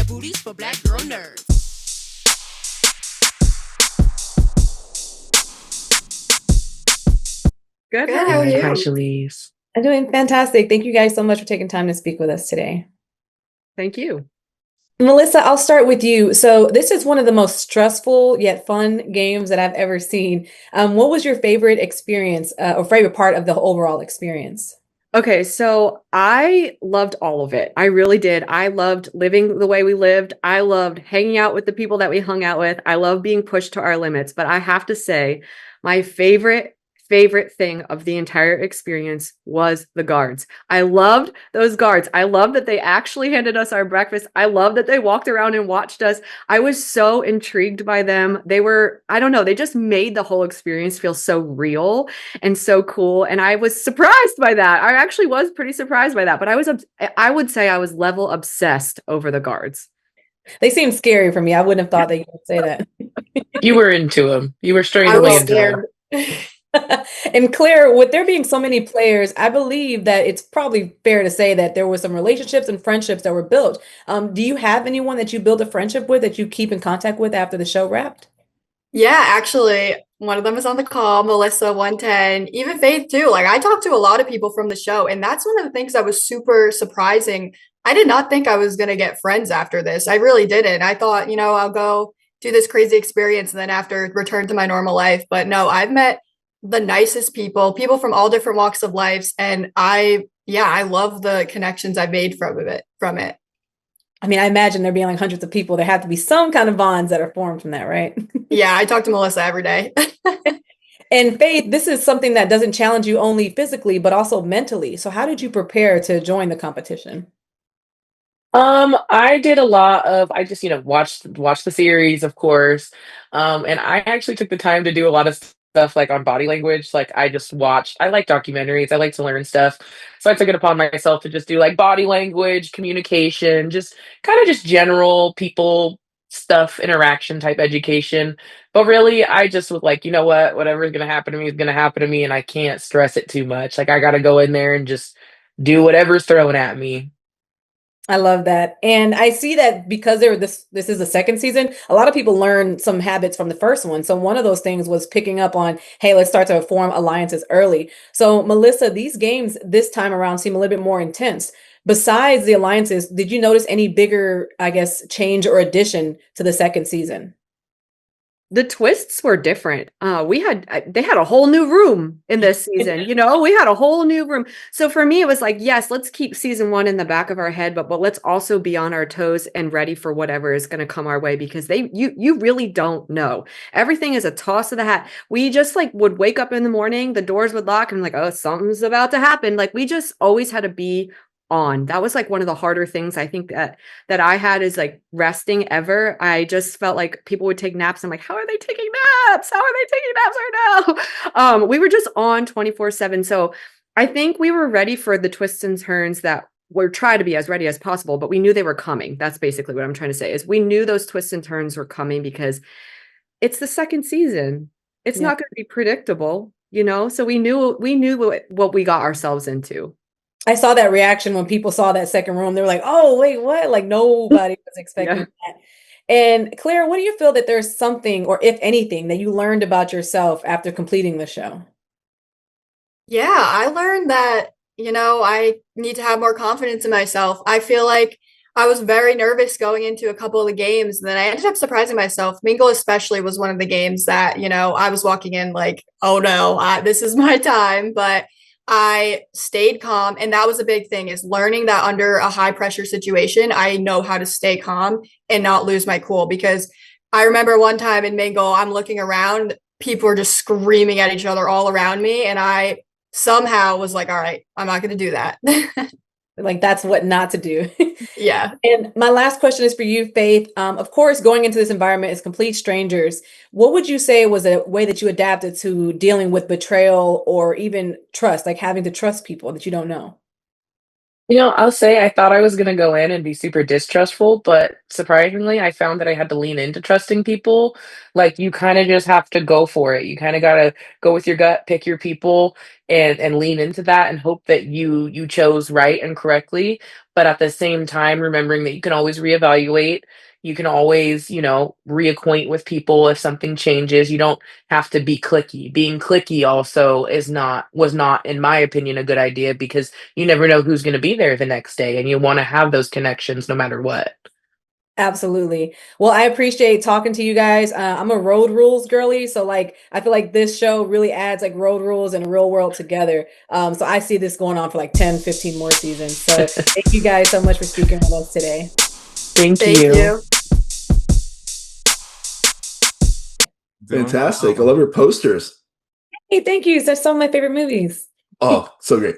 booties for black girl nerds. Good. How Good. are How are Good. Hi, you? Chalice. I'm doing fantastic. Thank you guys so much for taking time to speak with us today. Thank you. Melissa, I'll start with you. So, this is one of the most stressful yet fun games that I've ever seen. What was your favorite experience or favorite part of the overall experience? Okay, so I loved all of it. I really did. I loved living the way we lived. I loved hanging out with the people that we hung out with. I love being pushed to our limits. But I have to say, my favorite thing of the entire experience was the guards. I loved those guards. I loved that they actually handed us our breakfast. I loved that they walked around and watched us. I was so intrigued by them. They were, I don't know, they just made the whole experience feel so real and so cool. And I was surprised by that. I actually was pretty surprised by that. But I would say I was level obsessed over the guards. They seem scary for me. I wouldn't have thought that you would say that. You were into him. You were I strangely was into them. scared. And Claire, with there being so many players, I believe that it's probably fair to say that there were some relationships and friendships that were built. Do you have anyone that you built a friendship with that you keep in contact with after the show wrapped? Yeah, actually, one of them is on the call, Melissa 110, even Faith too. Like I talked to a lot of people from the show, and that's one of the things that was super surprising. I did not think I was gonna get friends after this. I really didn't. I thought, I'll go do this crazy experience and then after return to my normal life. But no, I've met the nicest people, people from all different walks of lives, and I love the connections I made from it. I mean, I imagine there being like hundreds of people. There have to be some kind of bonds that are formed from that, right? Yeah, I talk to Melissa every day. And Faith, this is something that doesn't challenge you only physically, but also mentally. So, how did you prepare to join the competition? I did a lot of I just, watched the series, of course. And I actually took the time to do a lot of stuff like on body language. Like I just watched, I like documentaries, I like to learn stuff. So I took it upon myself to just do like body language, communication, just kind of just general people stuff, interaction type education. But really, I just was like, you know what, whatever's gonna happen to me is gonna happen to me, and I can't stress it too much. Like I gotta go in there and just do whatever's thrown at me. I love that. And I see that because this is the second season, a lot of people learn some habits from the first one. So one of those things was picking up on, hey, let's start to form alliances early. So Melissa, these games this time around seem a little bit more intense. Besides the alliances, did you notice any bigger, I guess, change or addition to the second season? The twists were different. They had a whole new room in this season. We had a whole new room. So for me, it was like, yes, let's keep season one in the back of our head, but let's also be on our toes and ready for whatever is going to come our way because you really don't know. Everything is a toss of the hat. We just like would wake up in the morning, the doors would lock, and I'm like, oh, something's about to happen. Like we just always had to be on. That was like one of the harder things I think that I had is like resting ever. I just felt like people would take naps. I'm like, how are they taking naps? How are they taking naps right now? We were just on 24/7. So I think we were ready for the twists and turns that we're trying to be as ready as possible, but we knew they were coming. That's basically what I'm trying to say is we knew those twists and turns were coming because it's the second season. It's Yeah. not going to be predictable, so we knew what we got ourselves into. I saw that reaction when people saw that second room. They were like, "Oh, wait, what?" Like nobody was expecting Yeah. that. And Claire, what do you feel that there's something, or if anything, that you learned about yourself after completing the show? Yeah, I learned that, I need to have more confidence in myself. I feel like I was very nervous going into a couple of the games, and then I ended up surprising myself. Mingle, especially, was one of the games that, I was walking in like, oh no, this is my time. But I stayed calm. And that was a big thing is learning that under a high pressure situation, I know how to stay calm and not lose my cool. Because I remember one time in Mingle, I'm looking around, people were just screaming at each other all around me. And I somehow was like, all right, I'm not going to do that. Like that's what not to do. Yeah. And my last question is for you, Faith. Of course, going into this environment is complete strangers. What would you say was a way that you adapted to dealing with betrayal or even trust, like having to trust people that you don't know? I'll say I thought I was going to go in and be super distrustful, but surprisingly, I found that I had to lean into trusting people. Like you kind of just have to go for it. You kind of got to go with your gut, pick your people and lean into that and hope that you chose right and correctly, but at the same time remembering that you can always reevaluate. You can always, reacquaint with people if something changes. You don't have to be clicky. Being clicky also was not in my opinion a good idea because you never know who's going to be there the next day and you want to have those connections no matter what. Absolutely. Well, I appreciate talking to you guys. I'm a road rules girly, so like I feel like this show really adds like road rules and real world together. So I see this going on for like 10, 15 more seasons. So thank you guys so much for speaking with us today. Thank Thank you. you. Fantastic. I love your posters. Hey, thank you. That's some of my favorite movies. Oh, so great.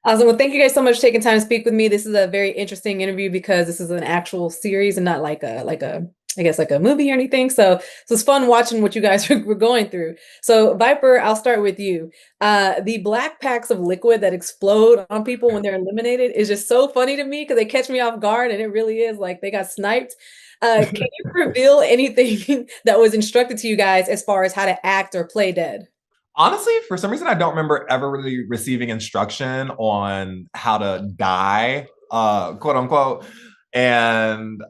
Awesome. Well, thank you guys so much for taking time to speak with me. This is a very interesting interview because this is an actual series and not like a I guess like a movie or anything. So it's fun watching what you guys were going through. So Viper, I'll start with you. The black packs of liquid that explode on people when they're eliminated is just so funny to me because they catch me off guard and it really is like they got sniped. Can you reveal anything that was instructed to you guys as far as how to act or play dead? Honestly, for some reason, I don't remember ever really receiving instruction on how to die, quote unquote. And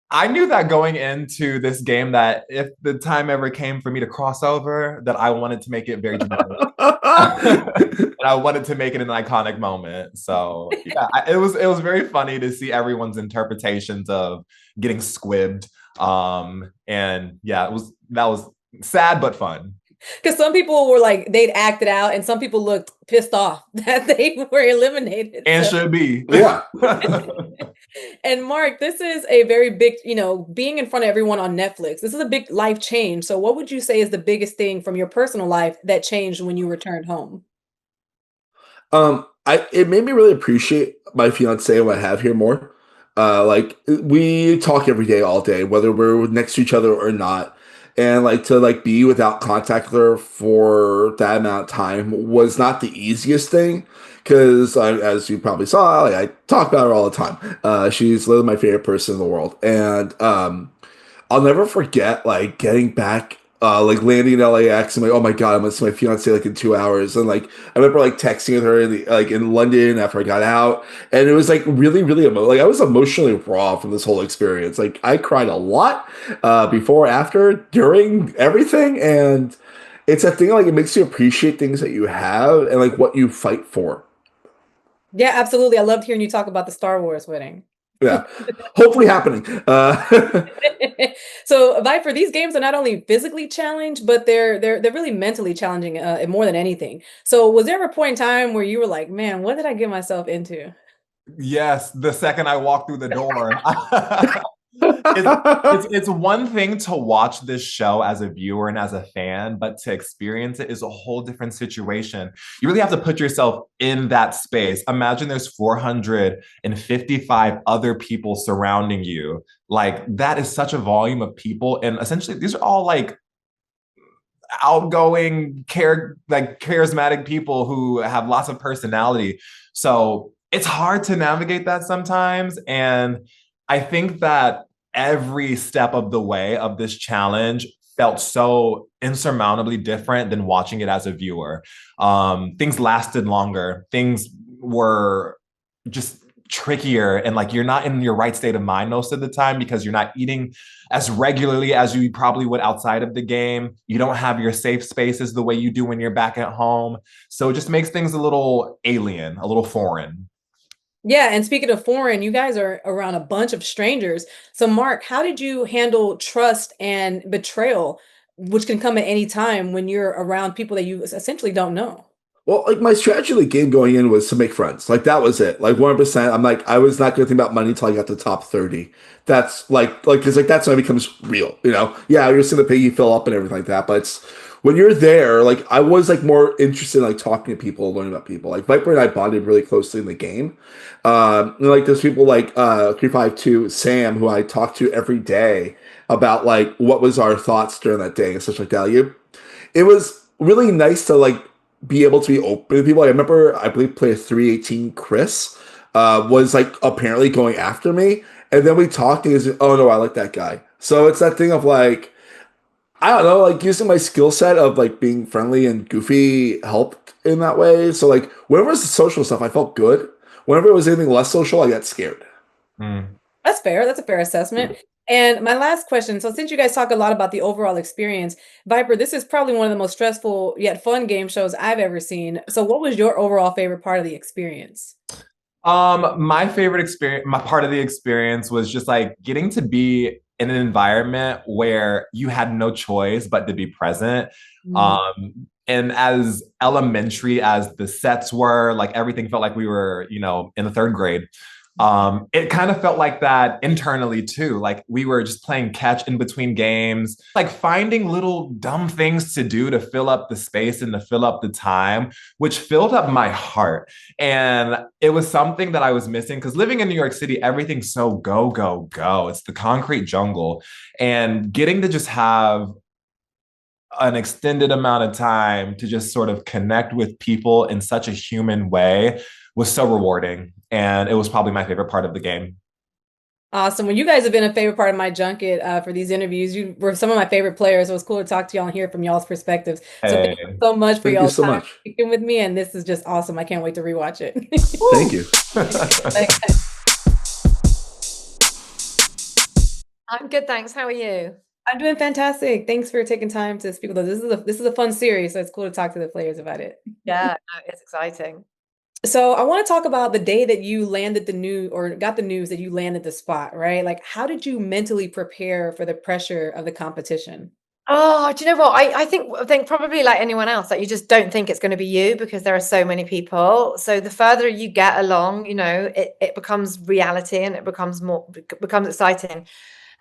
I knew that going into this game that if the time ever came for me to cross over, that I wanted to make it very dramatic. And I wanted to make it an iconic moment. So yeah, it was very funny to see everyone's interpretations of getting squibbed. And yeah, that was sad but fun. Because some people were like, they'd act it out, and some people looked pissed off that they were eliminated. And should be. Yeah. And Mark, this is a very big, being in front of everyone on Netflix. This is a big life change. So what would you say is the biggest thing from your personal life that changed when you returned home? It made me really appreciate my fiance and what I have here more. Like we talk every day, all day, whether we're next to each other or not. And like to like be without contact with her for that amount of time was not the easiest thing because as you probably saw, like, I talk about her all the time. She's literally my favorite person in the world, and I'll never forget like getting back, like landing in LAX and like, oh my god, I'm gonna see my fiance like in 2 hours. And like I remember like texting with her like in London after I got out, and it was like really, really like I was emotionally raw from this whole experience. Like I cried a lot, before, after, during everything, and it's a thing like it makes you appreciate things that you have and like what you fight for. Yeah, absolutely. I loved hearing you talk about the Star Wars wedding. Yeah, hopefully happening. So Viper, these games are not only physically challenged, but they're really mentally challenging, more than anything. So was there a point in time where you were like, man, what did I get myself into? Yes, the second I walked through the door. It's one thing to watch this show as a viewer and as a fan, but to experience it is a whole different situation. You really have to put yourself in that space. Imagine there's 455 other people surrounding you. Like that is such a volume of people, and essentially these are all like outgoing, charismatic people who have lots of personality. So it's hard to navigate that sometimes, and I think that every step of the way of this challenge felt so insurmountably different than watching it as a viewer. Things lasted longer. Things were just trickier, and like you're not in your right state of mind most of the time because you're not eating as regularly as you probably would outside of the game. You don't have your safe spaces the way you do when you're back at home. So it just makes things a little alien, a little foreign. Yeah, and speaking of foreign, you guys are around a bunch of strangers. So, Mark, how did you handle trust and betrayal, which can come at any time when you're around people that you essentially don't know? Well, like my strategy of the game going in was to make friends. Like that was it. Like 100%. I'm like, I was not going to think about money until I got to the top 30. That's because like that's when it becomes real. Yeah, you're seeing the piggy fill up and everything like that. But it's when you're there, like I was like more interested in like talking to people, learning about people. Like Viper and I bonded really closely in the game. Like there's people like 352 Sam, who I talk to every day about like what was our thoughts during that day and such like that. It was really nice to like be able to be open to people. I remember, I believe, play a 318 Chris, was like apparently going after me. And then we talked and he's like, oh no, I like that guy. So it's that thing of like, I don't know, like using my skill set of like being friendly and goofy helped in that way. So like whenever it was the social stuff, I felt good. Whenever it was anything less social, I got scared. That's fair. That's a fair assessment. And my last question. So since you guys talk a lot about the overall experience, Viper, this is probably one of the most stressful yet fun game shows I've ever seen. So what was your overall favorite part of the experience? My favorite experience, my part of the experience was just like getting to be in an environment where you had no choice but to be present. And as elementary as the sets were, like everything felt like we were, you know, in the third grade. It kind of felt like that internally too. Like we were just playing catch in between games, like finding little dumb things to do to fill up the space and to fill up the time, which filled up my heart. And it was something that I was missing because living in New York City, everything's so go, go, go. It's the concrete jungle. And getting to just have an extended amount of time to just sort of connect with people in such a human way was so rewarding. And it was probably my favorite part of the game. Awesome. Well, you guys have been a favorite part of my junket for these interviews. You were some of my favorite players. It was cool to talk to y'all and hear from y'all's perspectives. So thank you so much for Thank you y'all's so time much. speaking with me. And this is just awesome. I can't wait to rewatch it. Thank you. I'm good, thanks. How are you? I'm doing fantastic. Thanks for taking time to speak with us. This is a fun series, so it's cool to talk to the players about it. Yeah, no, it's exciting. So I want to talk about the day that you landed the news or got the news that you landed the spot, right? Like, how did you mentally prepare for the pressure of the competition? Oh, do you know what? I think probably like anyone else, like you just don't think it's going to be you because there are so many people. So the further you get along, you know, it becomes reality and it becomes exciting.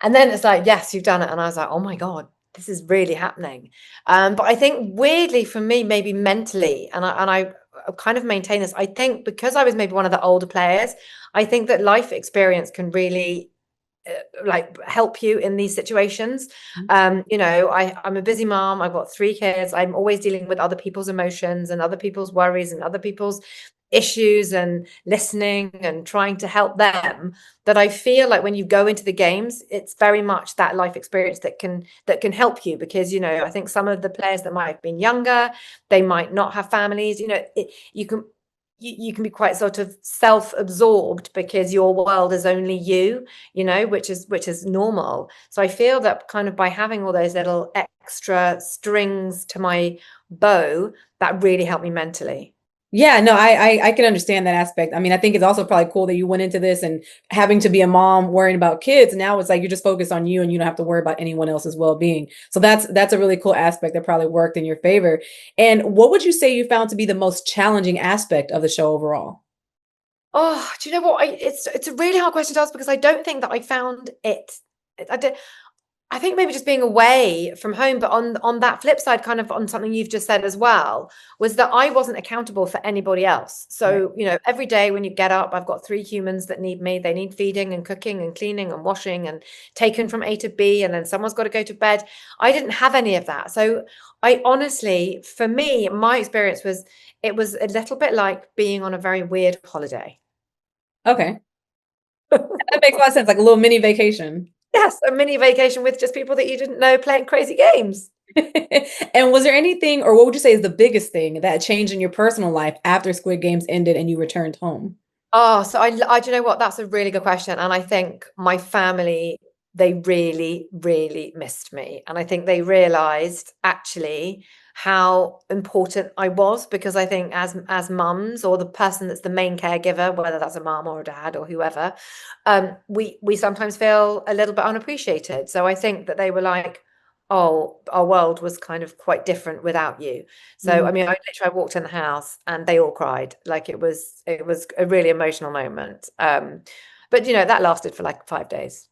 And then it's like, yes, you've done it. And I was like, oh my God, this is really happening. But I think weirdly for me, maybe mentally, and I kind of maintain this, I think because I was maybe one of the older players, I think that life experience can really like help you in these situations. You know, I'm a busy mom, I've got 3 kids, I'm always dealing with other people's emotions and other people's worries and other people's issues and listening and trying to help them, that I feel like when you go into the games, it's very much that life experience that can help you, because you know, I think some of the players that might have been younger, they might not have families, you know, you can be quite sort of self-absorbed because your world is only you know, which is normal. So I feel that kind of by having all those little extra strings to my bow, that really helped me mentally. Yeah, no, I can understand that aspect. I mean, I think it's also probably cool that you went into this and having to be a mom, worrying about kids. Now it's like you're just focused on you and you don't have to worry about anyone else's well-being. So that's a really cool aspect that probably worked in your favor. And what would you say you found to be the most challenging aspect of the show overall? Oh, do you know what? It's a really hard question to ask because I don't think that I found it. I did. I think maybe just being away from home, but on that flip side, kind of on something you've just said as well, was that I wasn't accountable for anybody else. So, you know, every day when you get up, I've got 3 humans that need me. They need feeding and cooking and cleaning and washing and taken from A to B, and then someone's got to go to bed. I didn't have any of that. So I honestly, for me, my experience was, it was a little bit like being on a very weird holiday. Okay. That makes a lot of sense, like a little mini vacation. Yes, a mini vacation with just people that you didn't know playing crazy games. And was there anything, or what would you say is the biggest thing that changed in your personal life after Squid Games ended and you returned home? Oh, so I do you know what? That's a really good question. And I think my family, they really, really missed me. And I think they realized actually how important I was, because I think as mums, or the person that's the main caregiver, whether that's a mom or a dad or whoever, we sometimes feel a little bit unappreciated. So I think that they were like, oh, our world was kind of quite different without you. So I mean, I walked in the house and they all cried. Like it was a really emotional moment. But you know, that lasted for like 5 days.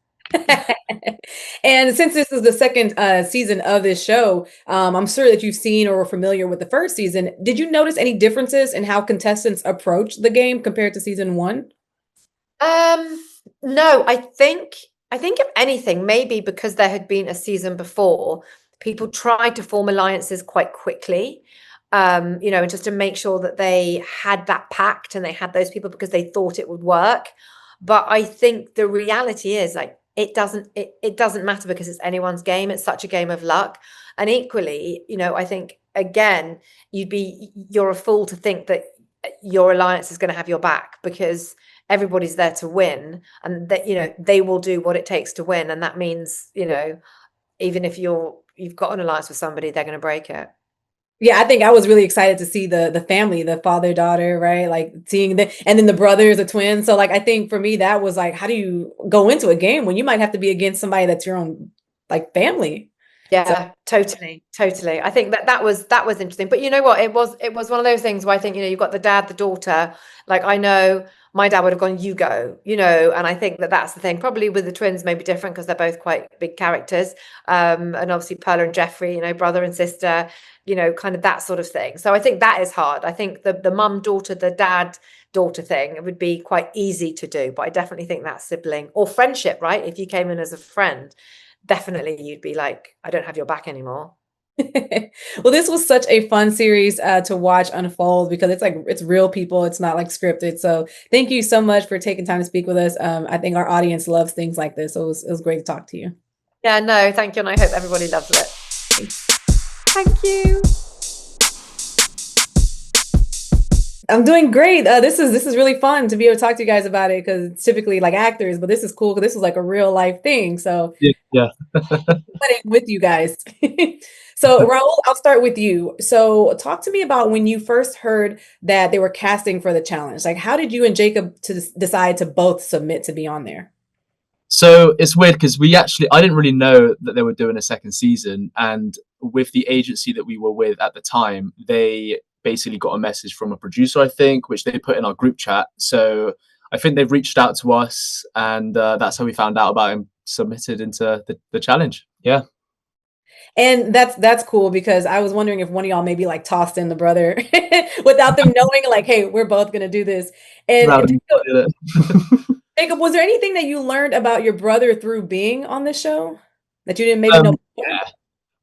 And since this is the second season of this show, I'm sure that you've seen or were familiar with the first season. Did you notice any differences in how contestants approach the game compared to season one? No, I think if anything, maybe because there had been a season before, people tried to form alliances quite quickly. you know, and just to make sure that they had that pact and they had those people because they thought it would work. But I think the reality is, like, it doesn't matter because it's anyone's game. It's such a game of luck. And equally, you know, I think again, you're a fool to think that your alliance is going to have your back, because everybody's there to win, and that, you know, they will do what it takes to win. And that means, you know, even if you've got an alliance with somebody, they're going to break it. Yeah, I think I was really excited to see the family, the father, daughter, right? Like seeing and then the brothers, the twins. So like I think for me that was like, how do you go into a game when you might have to be against somebody that's your own like family? Yeah, totally. I think that was interesting. But you know what? It was one of those things where I think, you know, you've got the dad, the daughter. Like, I know my dad would have gone, you go, you know, and I think that's the thing. Probably with the twins, maybe different because they're both quite big characters. And obviously Perla and Jeffrey, you know, brother and sister, you know, kind of that sort of thing. So I think that is hard. I think the mum, daughter, the dad, daughter thing, it would be quite easy to do. But I definitely think that sibling or friendship, right? If you came in as a friend, definitely you'd be like, I don't have your back anymore. Well, this was such a fun series to watch unfold, because it's real people. It's not like scripted. So thank you so much for taking time to speak with us. I think our audience loves things like this. So it was great to talk to you. Yeah, no, thank you. And I hope everybody loves it. Thank you. I'm doing great. This is really fun to be able to talk to you guys about it, because it's typically like actors, but this is cool because this is like a real life thing. So yeah. with you guys. So Raul, I'll start with you. So talk to me about when you first heard that they were casting for the challenge. Like, how did you and Jacob decide to both submit to be on there? So it's weird because I didn't really know that they were doing a second season, and with the agency that we were with at the time, they basically got a message from a producer, I think, which they put in our group chat. So I think they've reached out to us, and that's how we found out about him submitted into the challenge. Yeah. And that's cool, because I was wondering if one of y'all maybe like tossed in the brother without them knowing, like, hey, we're both gonna do this. And Jacob, was there anything that you learned about your brother through being on this show that you didn't maybe know before? Yeah.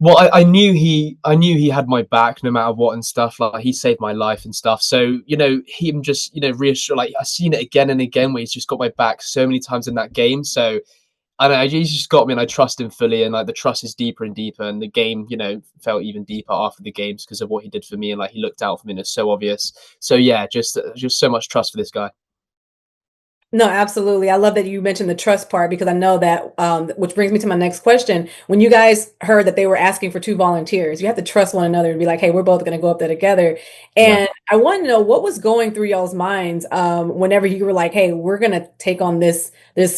Well, I knew he had my back no matter what and stuff. Like, he saved my life and stuff. So, you know, him just, you know, reassure, like, I've seen it again and again where he's just got my back so many times in that game. So I don't know, he's just got me, and I trust him fully, and like the trust is deeper and deeper, and the game, you know, felt even deeper after the games because of what he did for me, and like he looked out for me, and it's so obvious. So yeah, just so much trust for this guy. No, absolutely. I love that you mentioned the trust part, because I know that, which brings me to my next question. When you guys heard that they were asking for 2 volunteers, you have to trust one another and be like, hey, we're both going to go up there together. And I want to know what was going through y'all's minds whenever you were like, hey, we're going to take on this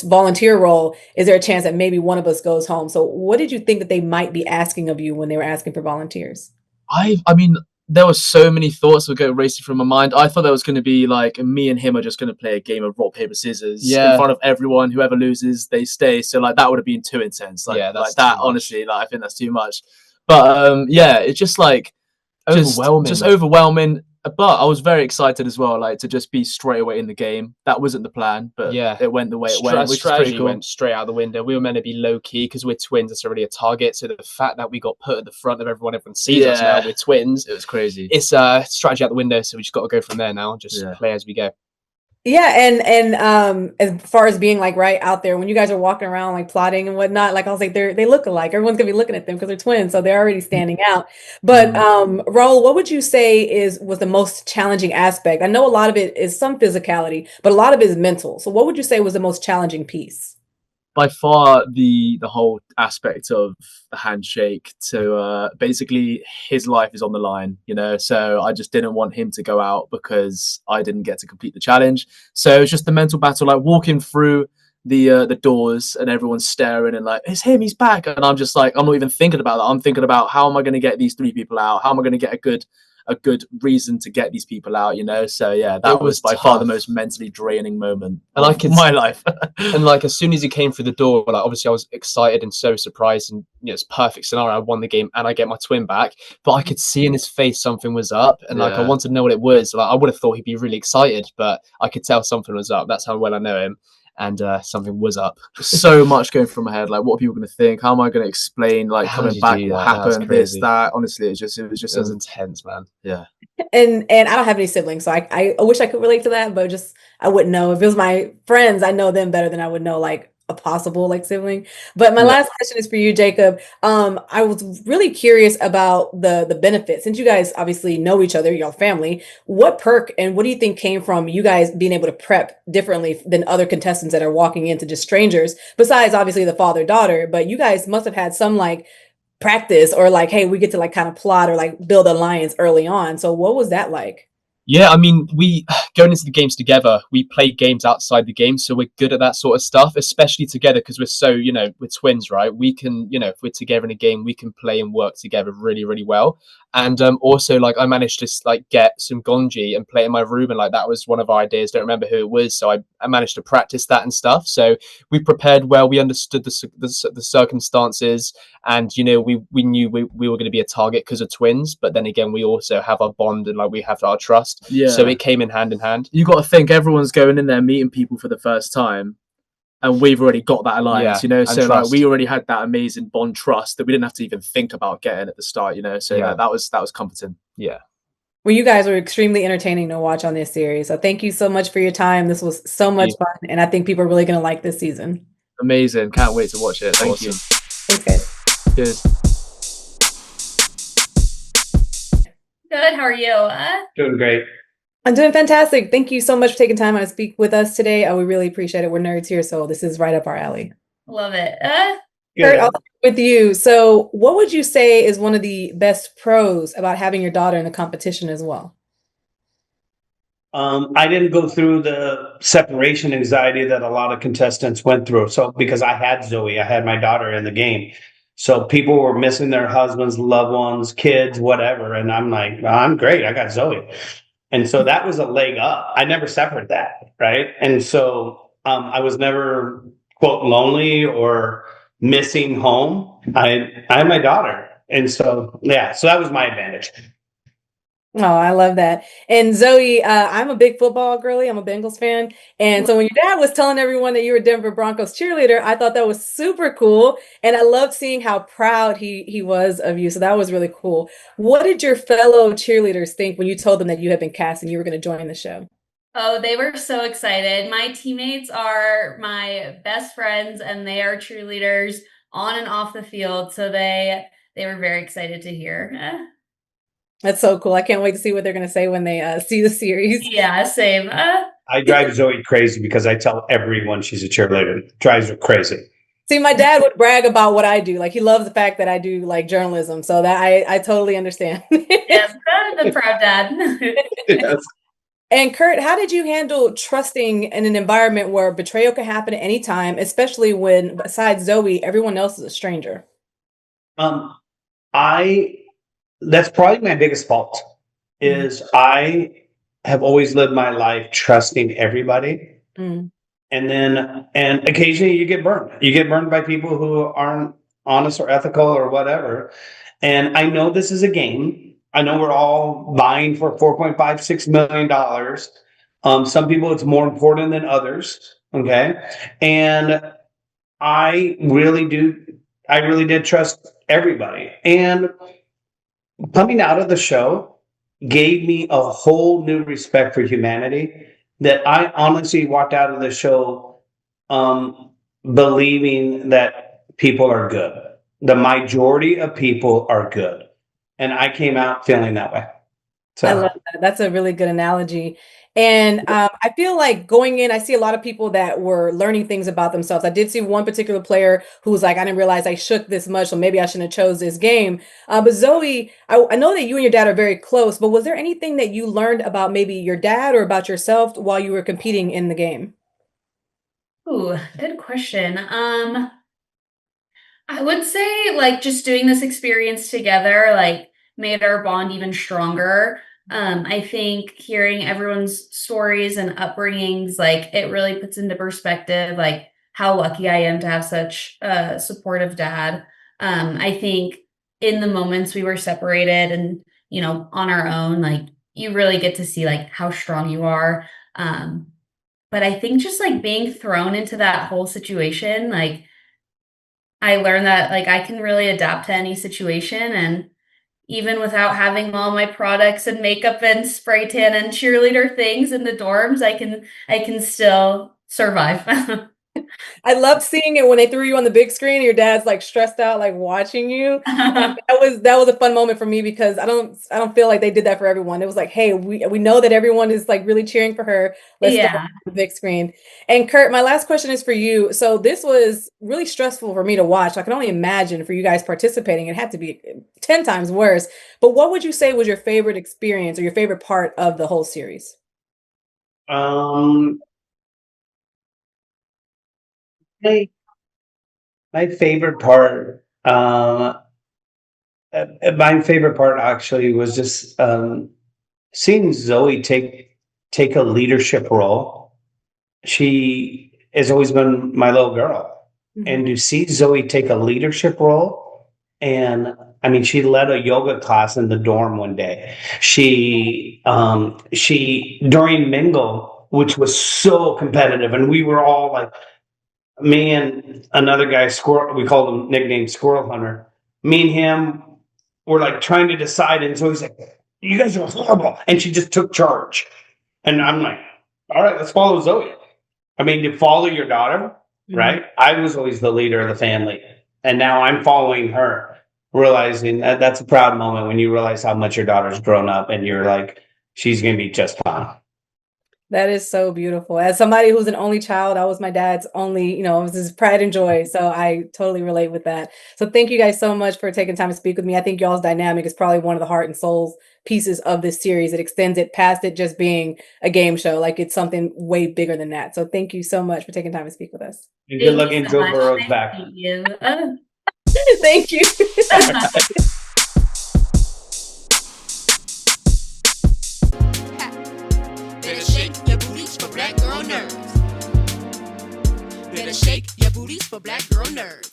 volunteer role. Is there a chance that maybe one of us goes home? So what did you think that they might be asking of you when they were asking for volunteers? I mean, there were so many thoughts that go racing through my mind. I thought there was going to be like me and him are just going to play a game of rock, paper, scissors in front of everyone. Whoever loses, they stay. So like that would have been too intense. Like, that's like that. Honestly, like I think that's too much. But yeah, it's just like overwhelming. Just overwhelming. But I was very excited as well, like to just be straight away in the game. That wasn't the plan, but it went the way it went. Which strategy cool. Went straight out the window. We were meant to be low key because we're twins. That's already a target. So the fact that we got put at the front of everyone sees us now. We're twins. It was crazy. It's strategy out the window. So we just got to go from there now. Just play as we go. Yeah, and as far as being like right out there, when you guys are walking around like plotting and whatnot, like I was like, they look alike. Everyone's gonna be looking at them because they're twins, so they're already standing out. But Raul, what would you say was the most challenging aspect? I know a lot of it is some physicality, but a lot of it is mental. So what would you say was the most challenging piece? By far the whole aspect of the handshake to basically his life is on the line, you know, so I just didn't want him to go out because I didn't get to complete the challenge. So it's just the mental battle, like walking through the doors and everyone's staring and like, it's him, he's back, and I'm just like, I'm not even thinking about that. I'm thinking about how am I going to get these 3 people out? How am I going to get a good reason to get these people out, you know? So yeah, that was by far the most mentally draining moment of my life. And like as soon as he came through the door, like obviously I was excited and so surprised, and you know, it's a perfect scenario. I won the game and I get my twin back, but I could see in his face something was up, and like I wanted to know what it was. Like I would have thought he'd be really excited, but I could tell something was up. That's how well I know him. and something was up. So much going through my head, like what are people going to think? How am I going to explain, like How coming did you back, do what that? That was happened, this, crazy. that. Honestly, it was intense, man. yeah. And I don't have any siblings, so I wish I could relate to that, but just I wouldn't know. If it was my friends, I know them better than I would know like a possible like sibling. But my Yeah. last question is for you, Jacob. I was really curious about the benefits. Since you guys obviously know each other, your family, what perk and what do you think came from you guys being able to prep differently than other contestants that are walking into just strangers, besides obviously the father-daughter, but you guys must have had some like practice or like, hey, we get to like kind of plot or like build alliance early on. So what was that like? Yeah, I mean, we going into the games together, we play games outside the game, so we're good at that sort of stuff, especially together because we're so, we're twins, right? We can, if we're together in a game, we can play and work together really, really well. And also, like, I managed to like get some gonji and play in my room, and like that was one of our ideas. Don't remember who it was, so I managed to practice that and stuff. So we prepared well. We understood the circumstances, and we knew we were going to be a target because of twins. But then again, we also have our bond and like we have our trust. Yeah. So it came in hand in hand. You got to think everyone's going in there meeting people for the first time, and we've already got that alliance, so like we already had that amazing bond trust that we didn't have to even think about getting at the start, so that was comforting. Yeah. Well, you guys were extremely entertaining to watch on this series. So thank you so much for your time. This was so much fun, and I think people are really going to like this season. Amazing. Can't wait to watch it. Thank you. Thanks, guys. Cheers. Good. How are you? Doing great. I'm doing fantastic. Thank you so much for taking time out to speak with us today. We really appreciate it. We're nerds here, so this is right up our alley. Love it. Curt, I'll start with you. So what would you say is one of the best pros about having your daughter in the competition as well? I didn't go through the separation anxiety that a lot of contestants went through. So because I had Zoe, I had my daughter in the game. So people were missing their husbands, loved ones, kids, whatever. And I'm like, I'm great. I got Zoe. And so that was a leg up. I never suffered that. Right. And so I was never, quote, lonely or missing home. I had my daughter. And so, yeah, so that was my advantage. Oh, I love that. And Zoe, I'm a big football girly. I'm a Bengals fan. And so when your dad was telling everyone that you were Denver Broncos cheerleader, I thought that was super cool. And I loved seeing how proud he was of you. So that was really cool. What did your fellow cheerleaders think when you told them that you had been cast and you were going to join the show? Oh, they were so excited. My teammates are my best friends and they are cheerleaders on and off the field. So they were very excited to hear. That's so cool. I can't wait to see what they're going to say when they see the series. Yeah, same. I drive Zoe crazy because I tell everyone she's a cheerleader. It drives her crazy. See, my dad would brag about what I do. Like, he loves the fact that I do like journalism. So that I totally understand. Yes, the proud dad. Yes. And Curt, how did you handle trusting in an environment where betrayal could happen at any time, especially when besides Zoe, everyone else is a stranger? That's probably my biggest fault is I have always lived my life trusting everybody. And occasionally you get burned. You get burned by people who aren't honest or ethical or whatever. And I know this is a game. I know we're all vying for $4.56 million. Some people it's more important than others. Okay. And I really did trust everybody. And coming out of the show gave me a whole new respect for humanity that I honestly walked out of the show believing that people are good. The majority of people are good. And I came out feeling that way. So I love that. That's a really good analogy. And I feel like going in, I see a lot of people that were learning things about themselves. I did see one particular player who was like, I didn't realize I shook this much, so maybe I shouldn't have chose this game. But Zoe, I know that you and your dad are very close, but was there anything that you learned about maybe your dad or about yourself while you were competing in the game? Ooh, good question. I would say like just doing this experience together, like made our bond even stronger. I think hearing everyone's stories and upbringings, like it really puts into perspective, like how lucky I am to have such a supportive dad. I think in the moments we were separated and, on our own, like you really get to see like how strong you are. But I think just like being thrown into that whole situation, like I learned that like I can really adapt to any situation, and even without having all my products and makeup and spray tan and cheerleader things in the dorms, I can still survive. I loved seeing it when they threw you on the big screen and your dad's like stressed out, like watching you. And that was a fun moment for me because I don't feel like they did that for everyone. It was like, hey, we know that everyone is like really cheering for her. Let's throw her Yeah. on the big screen. And Curt, my last question is for you. So this was really stressful for me to watch. I can only imagine for you guys participating, it had to be 10 times worse. But what would you say was your favorite experience or your favorite part of the whole series? My my favorite part, my favorite part actually was just seeing Zoe take a leadership role. She has always been my little girl, and to see Zoe take a leadership role, and I mean, she led a yoga class in the dorm one day. She during Mingle, which was so competitive, and we were all like, me and another guy, Squirrel, we called him nicknamed Squirrel Hunter. Me and him were like trying to decide, and so he's like, "You guys are horrible," and she just took charge. And I'm like, "All right, let's follow Zoe." I mean, to follow your daughter, right? I was always the leader of the family, and now I'm following her, realizing that that's a proud moment when you realize how much your daughter's grown up, and you're like, she's gonna be just fine. That is so beautiful. As somebody who's an only child, I was my dad's only, it was his pride and joy. So I totally relate with that. So thank you guys so much for taking time to speak with me. I think y'all's dynamic is probably one of the heart and souls pieces of this series. It extends it past it just being a game show. Like it's something way bigger than that. So thank you so much for taking time to speak with us. And good luck Thank you in so Joe much. Burrow's Nice back. to meet you. Thank you. Better shake your booties for black girl nerves. Better shake your booties for black girl nerves.